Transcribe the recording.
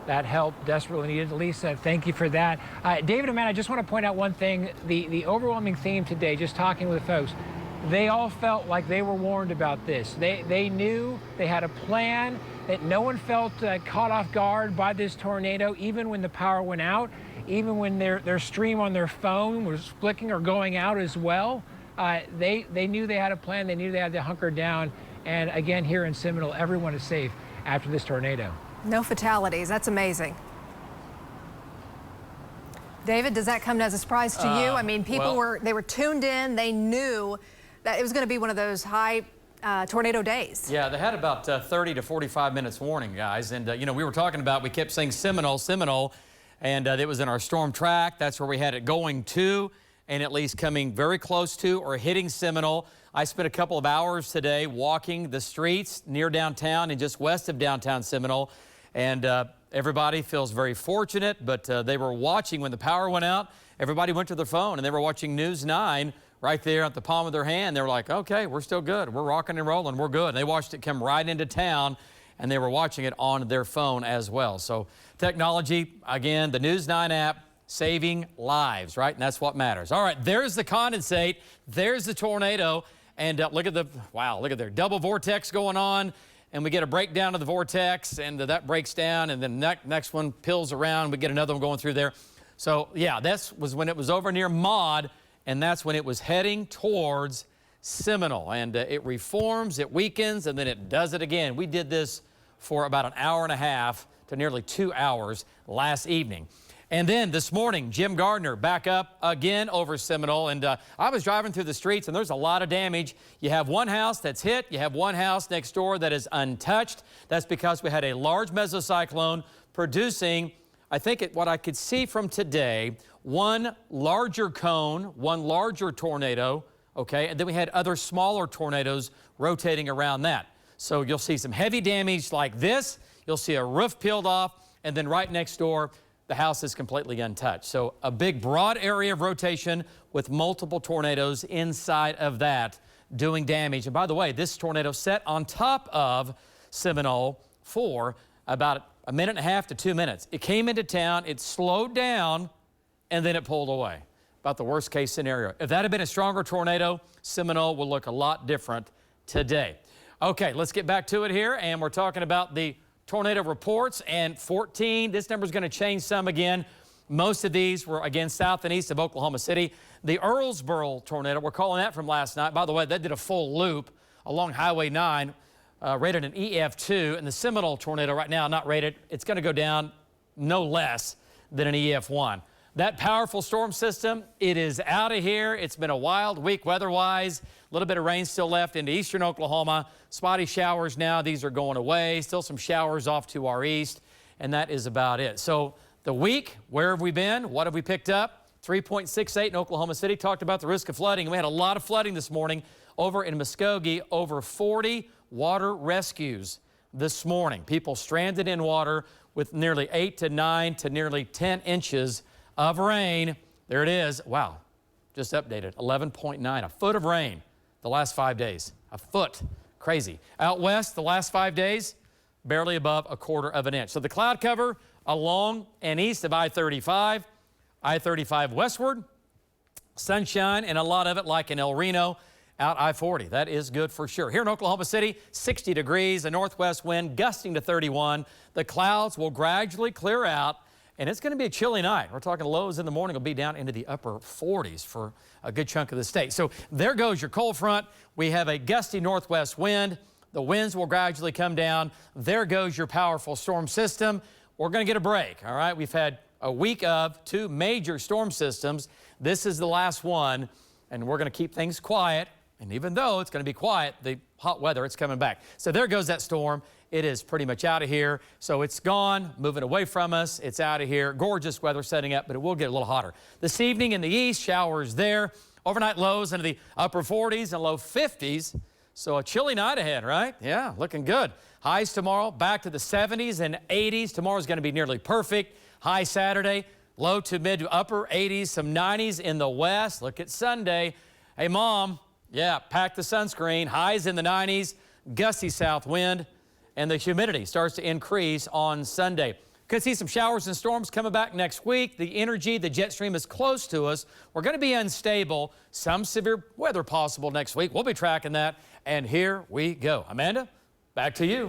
that help desperately needed. Lisa, thank you for that. David and Matt, I just want to point out one thing. The overwhelming theme today, just talking with folks, they all felt like they were warned about this. They knew, they had a plan, that no one felt caught off guard by this tornado, even when the power went out, even when their stream on their phone was flicking or going out as well. They knew they had a plan, they knew they had to hunker down. And again, here in Seminole, everyone is safe after this tornado. No fatalities. That's amazing. David, does that come as a surprise to you? I mean, people were tuned in. They knew that it was going to be one of those high tornado days. Yeah, they had about 30 to 45 minutes warning, guys. And, you know, we were talking about, we kept saying Seminole, and it was in our storm track. That's where we had it going to, and at least coming very close to or hitting Seminole. I spent a couple of hours today walking the streets near downtown and just west of downtown Seminole. And everybody feels very fortunate, but they were watching when the power went out. Everybody went to their phone and they were watching News 9 right there at the palm of their hand. They were like, okay, we're still good. We're rocking and rolling. We're good. And they watched it come right into town, and they were watching it on their phone as well. So technology, again, the News 9 app, saving lives, right? And that's what matters. All right, there's the condensate. There's the tornado. And look at the, wow, look at there, double vortex going on. And we get a breakdown of the vortex, and that breaks down, and then next one pills around. We get another one going through there. So, yeah, that was when it was over near Maud, and that's when it was heading towards Seminole. And it reforms, it weakens, and then it does it again. We did this for about an hour and a half to nearly 2 hours last evening. And then this morning, Jim Gardner back up again over Seminole. And I was driving through the streets, and there's a lot of damage. You have one house that's hit. You have one house next door that is untouched. That's because we had a large mesocyclone producing, I think what I could see from today, one larger cone, one larger tornado, okay? And then we had other smaller tornadoes rotating around that. So you'll see some heavy damage like this. You'll see a roof peeled off, and then right next door, the house is completely untouched. So a big broad area of rotation with multiple tornadoes inside of that doing damage. And by the way, this tornado set on top of Seminole for about a minute and a half to 2 minutes. It came into town, it slowed down, and then it pulled away. About the worst case scenario. If that had been a stronger tornado, Seminole will look a lot different today. Okay, let's get back to it here, and we're talking about the tornado reports, and 14. This number is going to change some again. Most of these were, again, south and east of Oklahoma City. The Earlsboro tornado, we're calling that from last night. By the way, that did a full loop along Highway 9, rated an EF2. And the Seminole tornado right now, not rated, it's going to go down no less than an EF1. That powerful storm system, it is out of here. It's been a wild week weather-wise. A little bit of rain still left into eastern Oklahoma. Spotty showers now. These are going away. Still some showers off to our east, and that is about it. So the week, where have we been? What have we picked up? 3.68 in Oklahoma City. Talked about the risk of flooding. We had a lot of flooding this morning over in Muskogee. Over 40 water rescues this morning. People stranded in water with nearly 8 to 9 to nearly 10 inches of rain. There it is. Wow, just updated, 11.9, a foot of rain the last 5 days. A foot, crazy. Out west, the last 5 days, barely above a quarter of an inch. So the cloud cover along and east of I-35, I-35 westward, sunshine, and a lot of it like in El Reno, out I-40. That is good for sure. Here in Oklahoma City, 60 degrees, a northwest wind gusting to 31. The clouds will gradually clear out, and it's going to be a chilly night. We're talking lows in the morning will be down into the upper 40s for a good chunk of the state. So there goes your cold front. We have a gusty northwest wind. The winds will gradually come down. There goes your powerful storm system. We're going to get a break, all right? We've had a week of 2 major storm systems. This is the last one, and we're going to keep things quiet. And even though it's going to be quiet, the hot weather, it's coming back. So there goes that storm. It is pretty much out of here. So it's gone, moving away from us. It's out of here. Gorgeous weather setting up, but it will get a little hotter. This evening in the east, showers there. Overnight lows into the upper 40s and low 50s. So a chilly night ahead, right? Yeah, looking good. Highs tomorrow, back to the 70s and 80s. Tomorrow's going to be nearly perfect. High Saturday, low to mid to upper 80s, some 90s in the west. Look at Sunday. Hey, Mom, yeah, pack the sunscreen. Highs in the 90s, gusty south wind, and the humidity starts to increase on Sunday. Could see some showers and storms coming back next week. The energy, the jet stream is close to us. We're going to be unstable. Some severe weather possible next week. We'll be tracking that. And here we go. Amanda, back to you.